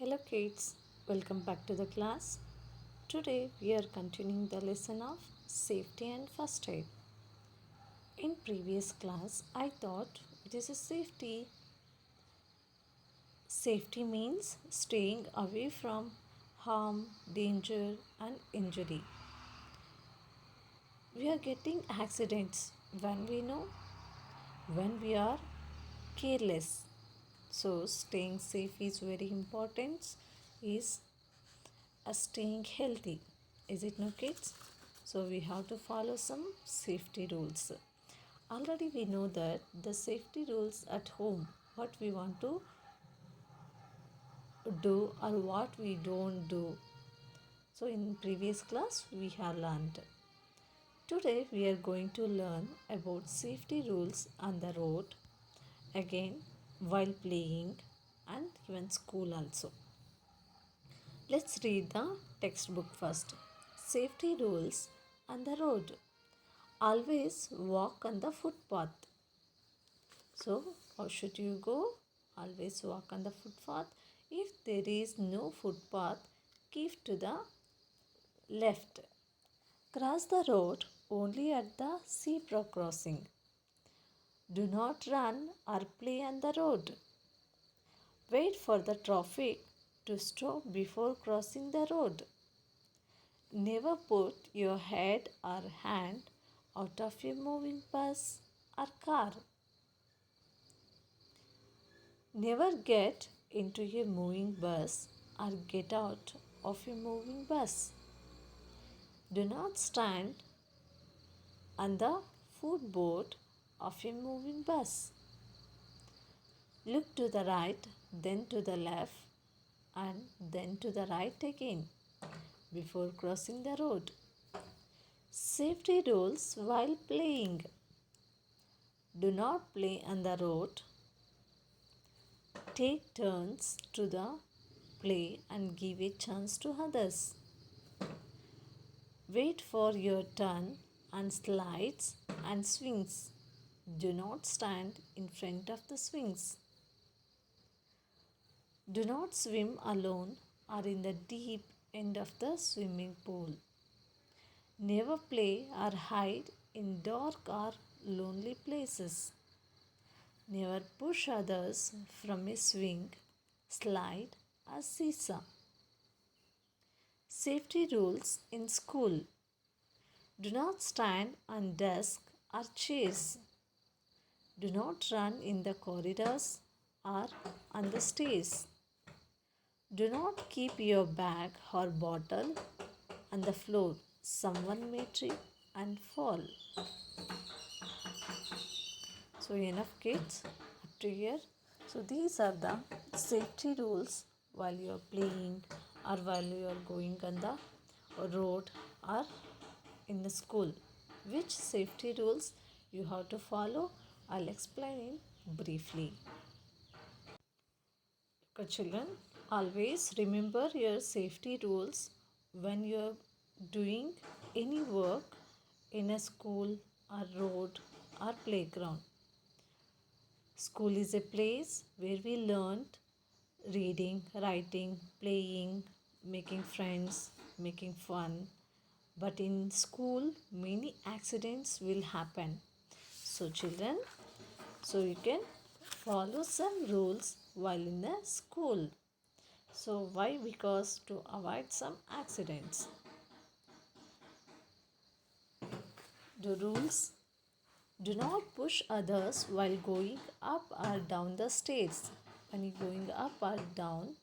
Hello kids, welcome back to the class. Today we are continuing the lesson of safety and first aid. In previous class I thought it is a safety. Safety means staying away from harm, danger and injury. We are getting accidents when we are careless. So staying safe is very important is staying healthy. Is it no kids? So we have to follow some safety rules. Already we know that the safety rules at home, what we want to do or what we don't do. So in previous class we have learned. Today we are going to learn about safety rules on the road, again while playing and even school also. Let's read the textbook first. Safety rules on the road. Always walk on the footpath. So, how should you go? Always walk on the footpath. If there is no footpath, keep to the left. Cross the road only at the zebra crossing. Do not run or play on the road. Wait for the traffic to stop before crossing the road. Never put your head or hand out of a moving bus or car. Never get into a moving bus or get out of a moving bus. Do not stand on the footboard of a moving bus. Look to the right, then to the left, and then to the right again before crossing the road. Safety rules while playing. Do not play on the road. Take turns to the play and give a chance to others. Wait for your turn on slides and swings. Do not stand in front of the swings. Do not swim alone or in the deep end of the swimming pool. Never play or hide in dark or lonely places. Never push others from a swing, slide, or seesaw. Safety rules in school. Do not stand on desks or chairs. Do not run in the corridors or on the stairs. Do not keep your bag or bottle on the floor. Someone may trip and fall. So enough kids up to here. So these are the safety rules while you are playing or while you are going on the road or in the school. Which safety rules you have to follow? I'll explain it briefly. Okay, children, always remember your safety rules when you are doing any work in a school or road or playground. School is a place where we learned reading, writing, playing, making friends, making fun. But in school, many accidents will happen. So children, so you can follow some rules while in the school. So why? Because to avoid some accidents. The rules: do not push others while going up or down the stairs. When you're going up or down,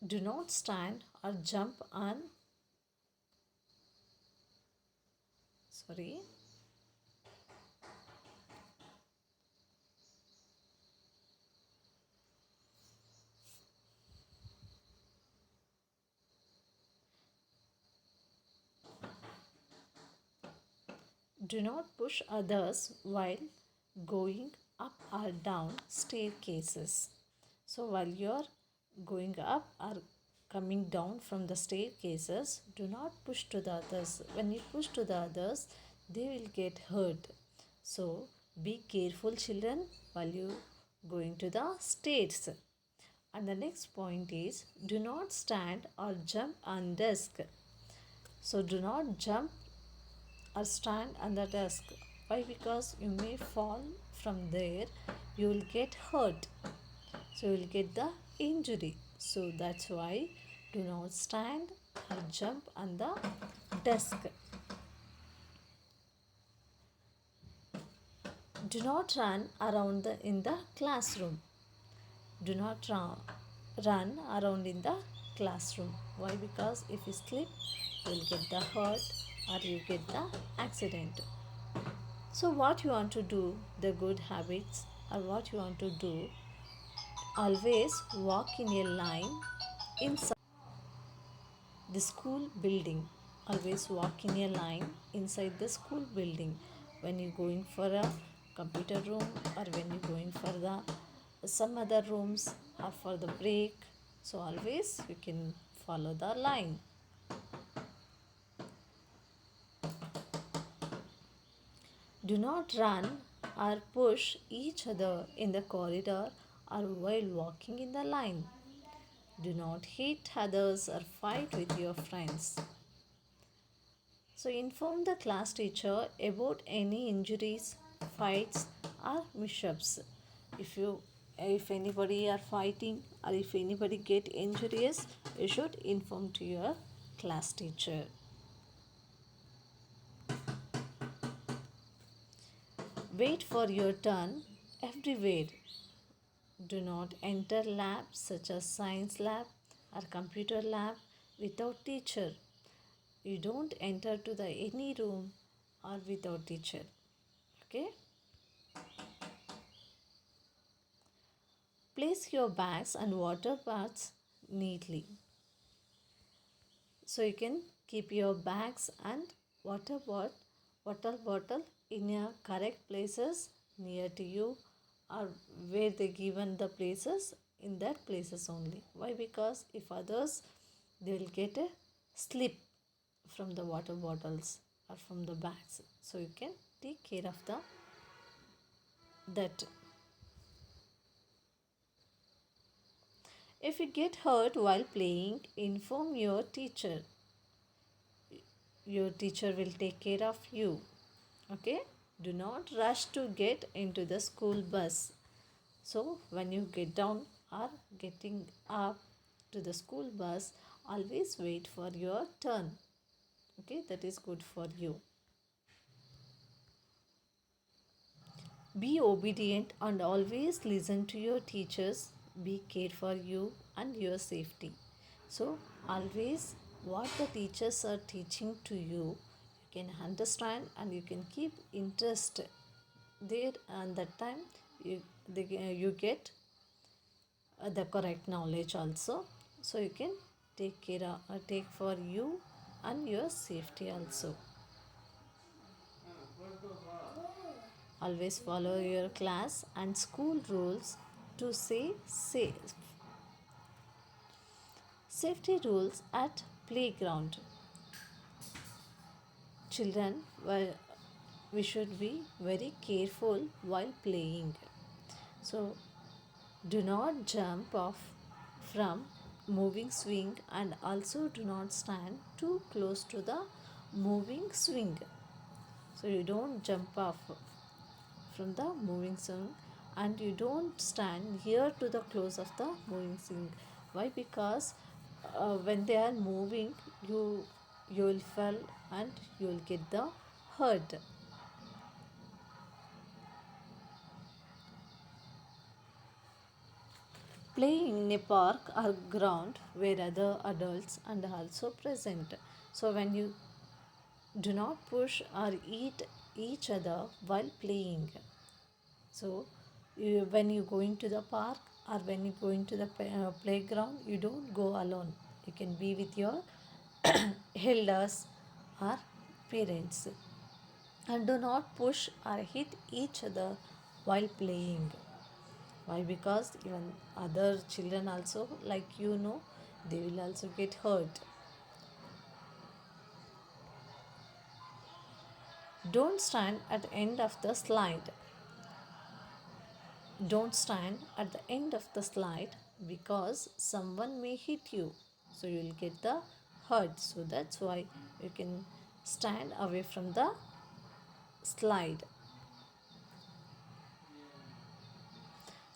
do not stand or jump on. Sorry. Do not push others while going up or down staircases. So while you are going up or coming down from the staircases, do not push to the others. When you push to the others, they will get hurt. So be careful children while you going to the states. And the next point is do not stand or jump on desk. So do not jump or stand on the desk. Why? Because you may fall from there, you will get hurt. So you will get the injury. So that's why do not stand or jump on the desk. Do not run around in the classroom. Do not run around in the classroom. Why? Because if you slip, you will get the hurt or you get the accident. So what you want to do, the good habits, or what you want to do, always walk in a line inside the school building. Always walk in a line inside the school building. When you're going for a computer room or when you're going for the some other rooms or for the break. So always you can follow the line. Do not run or push each other in the corridor or while walking in the line. Do not hit others or fight with your friends. So inform the class teacher about any injuries, fights or mishaps. If anybody are fighting or if anybody get injuries, you should inform to your class teacher. Wait for your turn everywhere. Do not enter labs such as science lab or computer lab without teacher. You don't enter to the any room or without teacher. Okay? Place your bags and water pots neatly. So you can keep your bags and water bottle in your correct places near to you or where they given the places in that places only. Why? Because if others they will get a slip from the water bottles or from the bags. So you can take care of that. If you get hurt while playing, inform your teacher. Your teacher will take care of you. Okay? Do not rush to get into the school bus. So, when you get down or getting up to the school bus, always wait for your turn. Okay? That is good for you. Be obedient and always listen to your teachers. Be care for you and your safety. So always what the teachers are teaching to you, you can understand and you can keep interest there, and that time you get the correct knowledge also. So you can take for you and your safety also. Always follow your class and school rules to stay safe. Safety rules at playground. Children, well, we should be very careful while playing. So do not jump off from moving swing and also do not stand too close to the moving swing. So you don't jump off from the moving swing and you don't stand here to the close of the moving swing. Why? Because when they are moving, you will fall and you will get the hurt. Play in a park or ground where other adults are also present. So when you do not push or eat each other while playing. So when you going to the park or when you going to the playground, you don't go alone. You can be with your elders or parents. And do not push or hit each other while playing. Why? Because even other children also, like they will also get hurt. Don't stand at the end of the slide. Don't stand at the end of the slide because someone may hit you. So you'll get the hurt. So that's why you can stand away from the slide.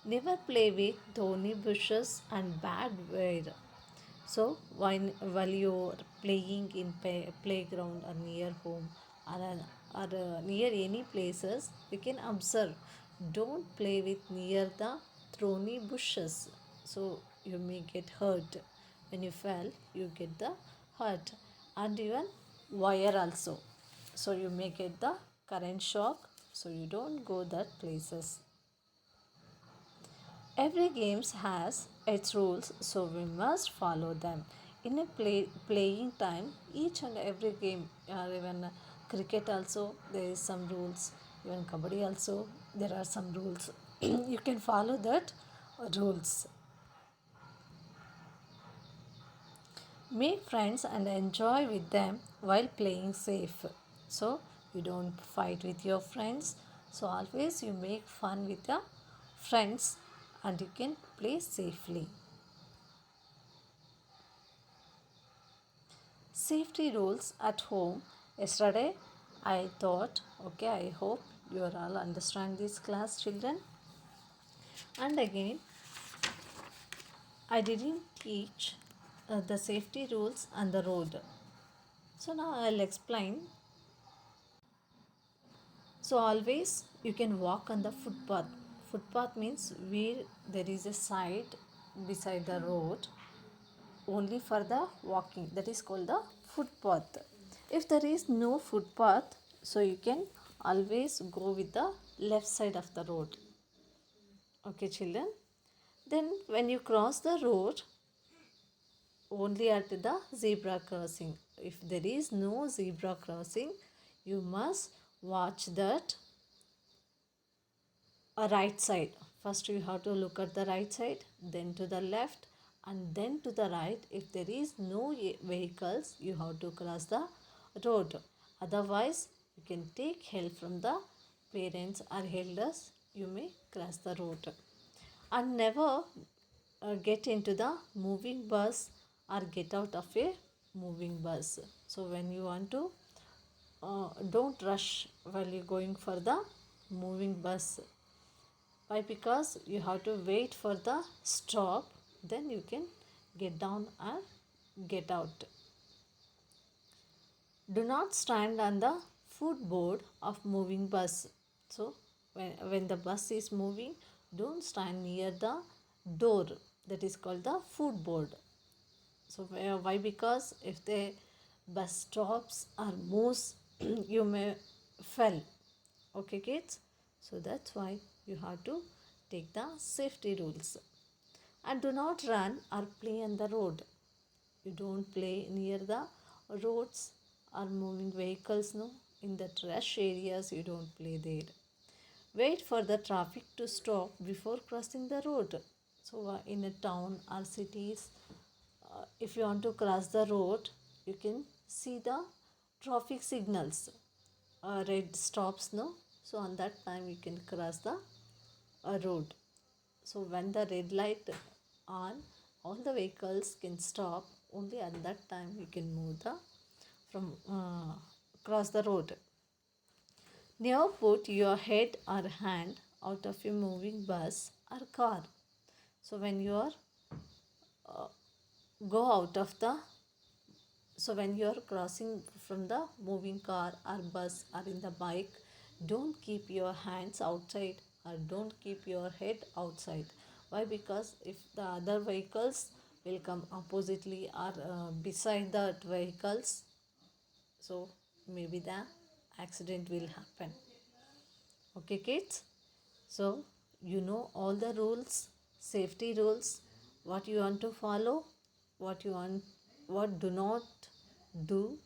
Never play with thorny bushes and bad weather. So while you're playing in playground or near home or near any places, you can observe. Don't play with near the thorny bushes. So you may get hurt. When you fell, you get the hurt, and even wire also. So you may get the current shock. So you don't go that places. Every game has its rules, so we must follow them. In a playing time, each and every game, even cricket also, there is some rules. Even kabaddi also, there are some rules. You can follow that rules. Make friends and enjoy with them while playing safe. So you don't fight with your friends. So always you make fun with your friends and you can play safely. Safety rules at home. Yesterday I thought, okay, I hope you are all understand this class, children. And again, I didn't teach the safety rules on the road. So now I'll explain. So always you can walk on the footpath. Footpath means where there is a side beside the road only for the walking. That is called the footpath. If there is no footpath, so you can always go with the left side of the road. Okay, children. Then when you cross the road, only at the zebra crossing. If there is no zebra crossing, you must watch that a right side. First you have to look at the right side, then to the left, and then to the right. If there is no vehicles, you have to cross the road. Otherwise, you can take help from the parents or elders. You may cross the road. And never get into the moving bus or get out of a moving bus. So when you want to, don't rush while you're going for the moving bus. Why? Because you have to wait for the stop, then you can get down and get out. Do not stand on the footboard of moving bus. So when the bus is moving, don't stand near the door. That is called the footboard. So why? Because if the bus stops or moves, you may fall. Okay, kids. So that's why you have to take the safety rules. And do not run or play on the road. You don't play near the roads or moving vehicles, no. In the rush areas, you don't play there. Wait for the traffic to stop before crossing the road. So, in a town or cities, if you want to cross the road, you can see the traffic signals. Red stops, no. So, on that time, you can cross the road. So when the red light on, all the vehicles can stop. Only at that time you can move the from cross the road. Never put your head or hand out of a moving bus or car. So when you are go out of the when you are crossing from the moving car or bus or in the bike, don't keep your hands outside or don't keep your head outside. Why? Because if the other vehicles will come oppositely or beside that vehicles, so maybe the accident will happen. Okay, kids. So you know all the rules, safety rules, what you want to follow, what you want, what do not do,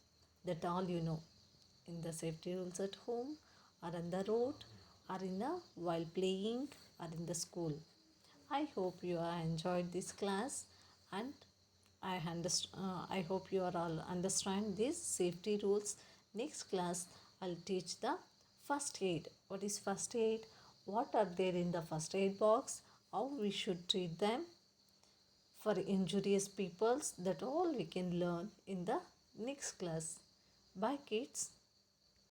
that all you know in the safety rules at home or on the road or in the while playing or in the school. I hope you are enjoyed this class, and I hope you are all understand these safety rules. Next class I'll teach the first aid. What is first aid? what are there in the first aid box, how we should treat them for injurious peoples, that all we can learn in the next class. Bye kids.